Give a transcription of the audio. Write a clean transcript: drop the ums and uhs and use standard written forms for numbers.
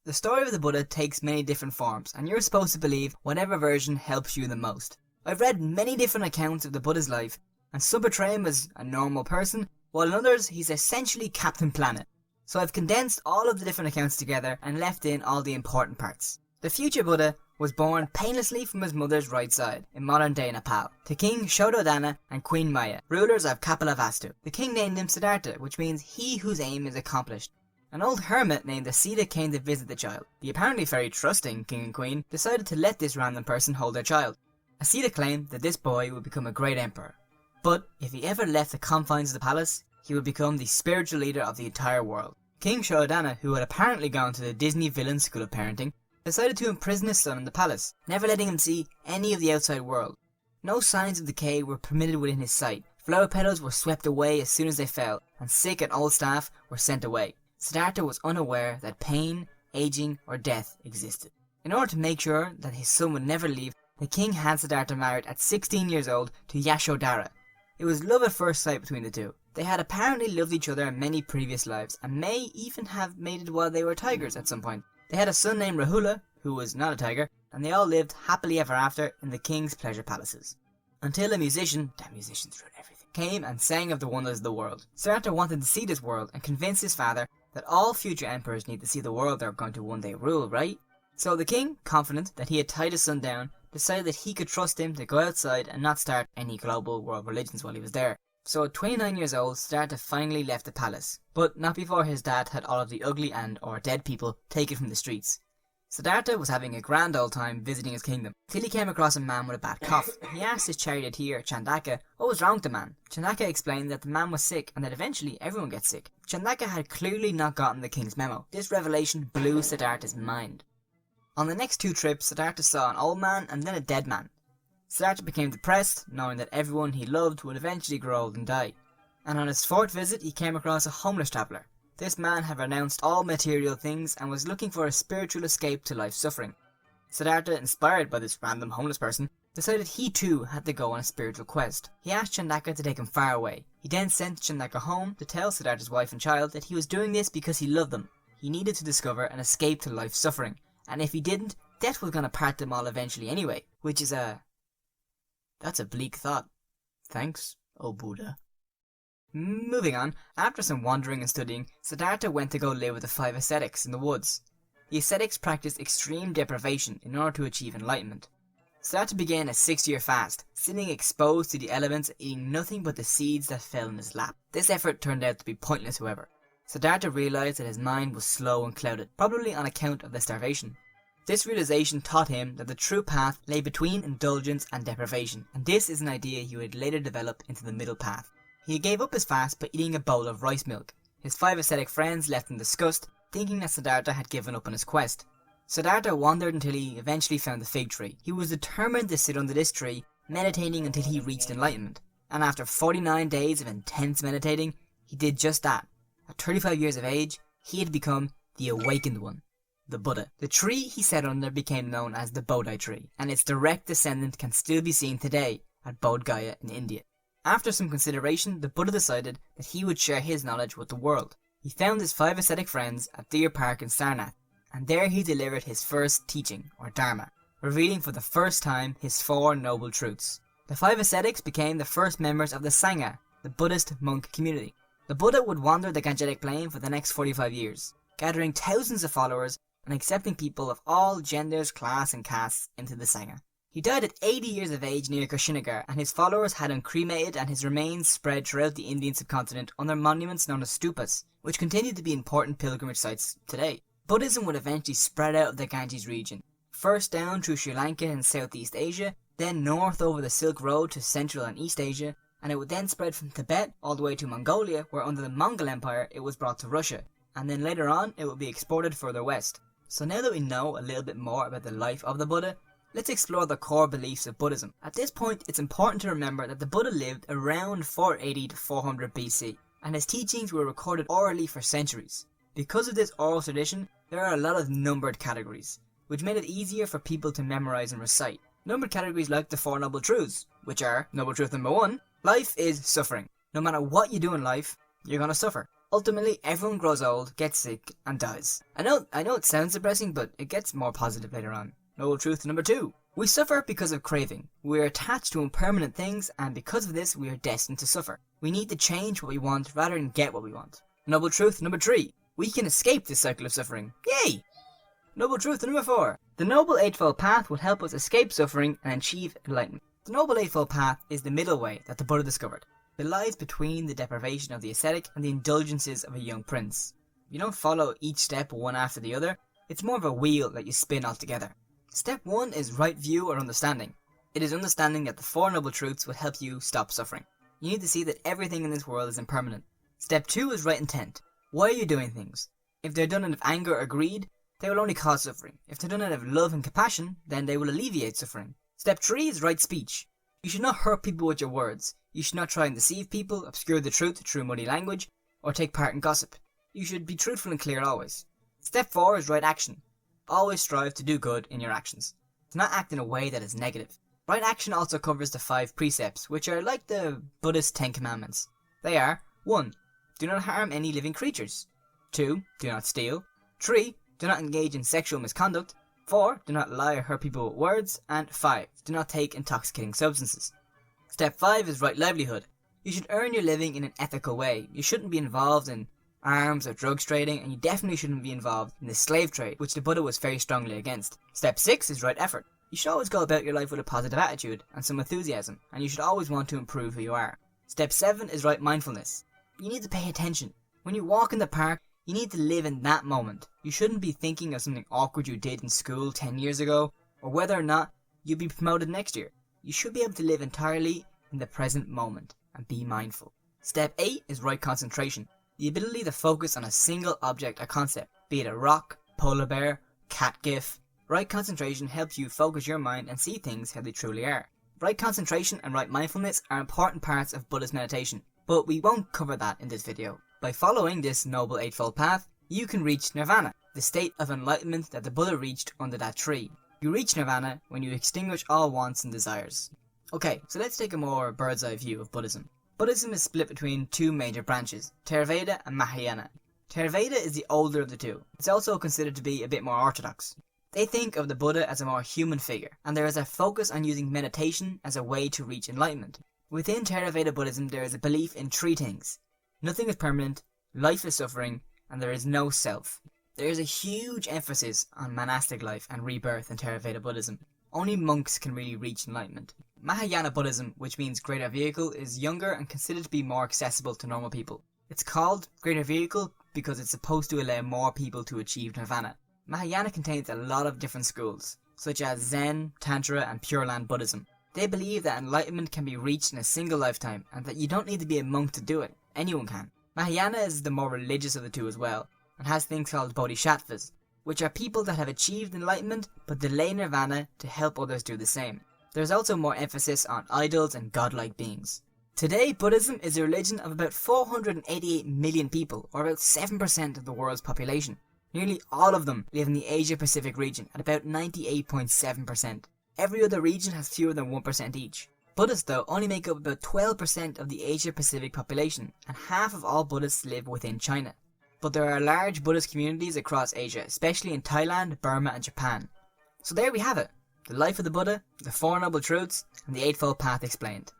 The story of the Buddha takes many different forms, and you're supposed to believe whatever version helps you the most. I've read many different accounts of the Buddha's life, and some portray him as a normal person, while in others he's essentially Captain Planet. So I've condensed all of the different accounts together and left in all the important parts. The future Buddha was born painlessly from his mother's right side, in modern-day Nepal, to King Shododana and Queen Maya, rulers of Kapilavastu. The king named him Siddhartha, which means he whose aim is accomplished. An old hermit named Asita came to visit the child. The apparently very trusting king and queen decided to let this random person hold their child. Asita claimed that this boy would become a great emperor, but if he ever left the confines of the palace, he would become the spiritual leader of the entire world. King Shododana, who had apparently gone to the Disney villain school of parenting, decided to imprison his son in the palace, never letting him see any of the outside world. No signs of decay were permitted within his sight. Flower petals were swept away as soon as they fell, and sick and old staff were sent away. Siddhartha was unaware that pain, aging, or death existed. In order to make sure that his son would never leave, the king had Siddhartha married at 16 years old to Yashodhara. It was love at first sight between the two. They had apparently loved each other in many previous lives, and may even have mated while they were tigers at some point. They had a son named Rahula, who was not a tiger, and they all lived happily ever after in the king's pleasure palaces. Until a musician, damn musicians ruin everything, came and sang of the wonders of the world. Siddhartha wanted to see this world and convinced his father that all future emperors need to see the world they're going to one day rule, right? So the king, confident that he had tied his son down, decided that he could trust him to go outside and not start any global world religions while he was there. So at 29 years old, Siddhartha finally left the palace, but not before his dad had all of the ugly and or dead people taken from the streets. Siddhartha was having a grand old time visiting his kingdom, till he came across a man with a bad cough. He asked his charioteer, Chandaka, what was wrong with the man. Chandaka explained that the man was sick and that eventually everyone gets sick. Chandaka had clearly not gotten the king's memo. This revelation blew Siddhartha's mind. On the next two trips, Siddhartha saw an old man and then a dead man. Siddhartha became depressed, knowing that everyone he loved would eventually grow old and die. And on his fourth visit, he came across a homeless traveller. This man had renounced all material things and was looking for a spiritual escape to life's suffering. Siddhartha, inspired by this random homeless person, decided he too had to go on a spiritual quest. He asked Chandaka to take him far away. He then sent Chandaka home to tell Siddhartha's wife and child that he was doing this because he loved them. He needed to discover an escape to life's suffering, and if he didn't, death was going to part them all eventually anyway, which is that's a bleak thought. Thanks, oh Buddha. Moving on, after some wandering and studying, Siddhartha went to go live with the 5 ascetics in the woods. The ascetics practiced extreme deprivation in order to achieve enlightenment. Siddhartha began a 6-year fast, sitting exposed to the elements and eating nothing but the seeds that fell in his lap. This effort turned out to be pointless, however. Siddhartha realized that his mind was slow and clouded, probably on account of the starvation. This realization taught him that the true path lay between indulgence and deprivation, and this is an idea he would later develop into the middle path. He gave up his fast by eating a bowl of rice milk. His 5 ascetic friends left in disgust, thinking that Siddhartha had given up on his quest. Siddhartha wandered until he eventually found the fig tree. He was determined to sit under this tree, meditating until he reached enlightenment. And after 49 days of intense meditating, he did just that. At 35 years of age, he had become the awakened one, the Buddha. The tree he sat under became known as the Bodhi tree, and its direct descendant can still be seen today at Bodh Gaya in India. After some consideration, the Buddha decided that he would share his knowledge with the world. He found his 5 ascetic friends at Deer Park in Sarnath, and there he delivered his first teaching, or Dharma, revealing for the first time his 4 noble truths. The 5 ascetics became the first members of the Sangha, the Buddhist monk community. The Buddha would wander the Gangetic Plain for the next 45 years, gathering thousands of followers and accepting people of all genders, class and castes into the Sangha. He died at 80 years of age near Kushinagar, and his followers had him cremated and his remains spread throughout the Indian subcontinent under monuments known as stupas, which continue to be important pilgrimage sites today. Buddhism would eventually spread out of the Ganges region, first down through Sri Lanka and Southeast Asia, then north over the Silk Road to Central and East Asia, and it would then spread from Tibet all the way to Mongolia, where under the Mongol Empire it was brought to Russia, and then later on it would be exported further west. So now that we know a little bit more about the life of the Buddha, let's explore the core beliefs of Buddhism. At this point, it's important to remember that the Buddha lived around 480 to 400 BC, and his teachings were recorded orally for centuries. Because of this oral tradition, there are a lot of numbered categories, which made it easier for people to memorize and recite. Numbered categories like the 4 noble truths, which are, noble truth number 1, life is suffering. No matter what you do in life, you're going to suffer. Ultimately, everyone grows old, gets sick, and dies. I know it sounds depressing, but it gets more positive later on. Noble truth number 2. We suffer because of craving. We are attached to impermanent things, and because of this, we are destined to suffer. We need to change what we want rather than get what we want. Noble truth number 3. We can escape this cycle of suffering. Yay! Noble truth number 4. The Noble Eightfold Path will help us escape suffering and achieve enlightenment. The Noble Eightfold Path is the middle way that the Buddha discovered. It lies between the deprivation of the ascetic and the indulgences of a young prince. You don't follow each step one after the other. It's more of a wheel that you spin altogether. Step 1 is right view or understanding. It is understanding that the 4 noble truths will help you stop suffering. You need to see that everything in this world is impermanent. Step 2 is right intent. Why are you doing things? If they're done out of anger or greed, they will only cause suffering. If they're done out of love and compassion, then they will alleviate suffering. Step 3 is right speech. You should not hurt people with your words. You should not try and deceive people, obscure the truth through muddy language, or take part in gossip. You should be truthful and clear always. Step 4 is right action. Always strive to do good in your actions. Do not act in a way that is negative. Right action also covers the 5 precepts, which are like the Buddhist 10 commandments. They are: 1. Do not harm any living creatures. 2. Do not steal. 3. Do not engage in sexual misconduct. 4. Do not lie or hurt people with words. And 5. Do not take intoxicating substances. Step 5 is right livelihood. You should earn your living in an ethical way. You shouldn't be involved in arms or drugs trading, and you definitely shouldn't be involved in the slave trade, which the Buddha was very strongly against. Step 6 is right effort. You should always go about your life with a positive attitude and some enthusiasm, and you should always want to improve who you are. Step 7 is right mindfulness. You need to pay attention. When you walk in the park, you need to live in that moment. You shouldn't be thinking of something awkward you did in school 10 years ago, or whether or not you'll be promoted next year. You should be able to live entirely in the present moment and be mindful. Step 8 is right concentration. The ability to focus on a single object or concept, be it a rock, polar bear, cat gif. Right concentration helps you focus your mind and see things how they truly are. Right concentration and right mindfulness are important parts of Buddhist meditation, but we won't cover that in this video. By following this Noble Eightfold Path, you can reach Nirvana, the state of enlightenment that the Buddha reached under that tree. You reach Nirvana when you extinguish all wants and desires. Okay, so let's take a more bird's eye view of Buddhism. Buddhism is split between 2 major branches, Theravada and Mahayana. Theravada is the older of the 2. It's also considered to be a bit more orthodox. They think of the Buddha as a more human figure, and there is a focus on using meditation as a way to reach enlightenment. Within Theravada Buddhism, there is a belief in 3 things. Nothing is permanent, life is suffering, and there is no self. There is a huge emphasis on monastic life and rebirth in Theravada Buddhism. Only monks can really reach enlightenment. Mahayana Buddhism, which means greater vehicle, is younger and considered to be more accessible to normal people. It's called greater vehicle because it's supposed to allow more people to achieve nirvana. Mahayana contains a lot of different schools, such as Zen, Tantra, and Pure Land Buddhism. They believe that enlightenment can be reached in a single lifetime, and that you don't need to be a monk to do it. Anyone can. Mahayana is the more religious of the 2 as well, and has things called bodhisattvas, which are people that have achieved enlightenment but delay nirvana to help others do the same. There's also more emphasis on idols and godlike beings. Today, Buddhism is a religion of about 488 million people, or about 7% of the world's population. Nearly all of them live in the Asia-Pacific region at about 98.7%. Every other region has fewer than 1% each. Buddhists, though, only make up about 12% of the Asia-Pacific population, and half of all Buddhists live within China. But there are large Buddhist communities across Asia, especially in Thailand, Burma and Japan. So there we have it. The life of the Buddha, the 4 Noble Truths, and the Eightfold Path explained.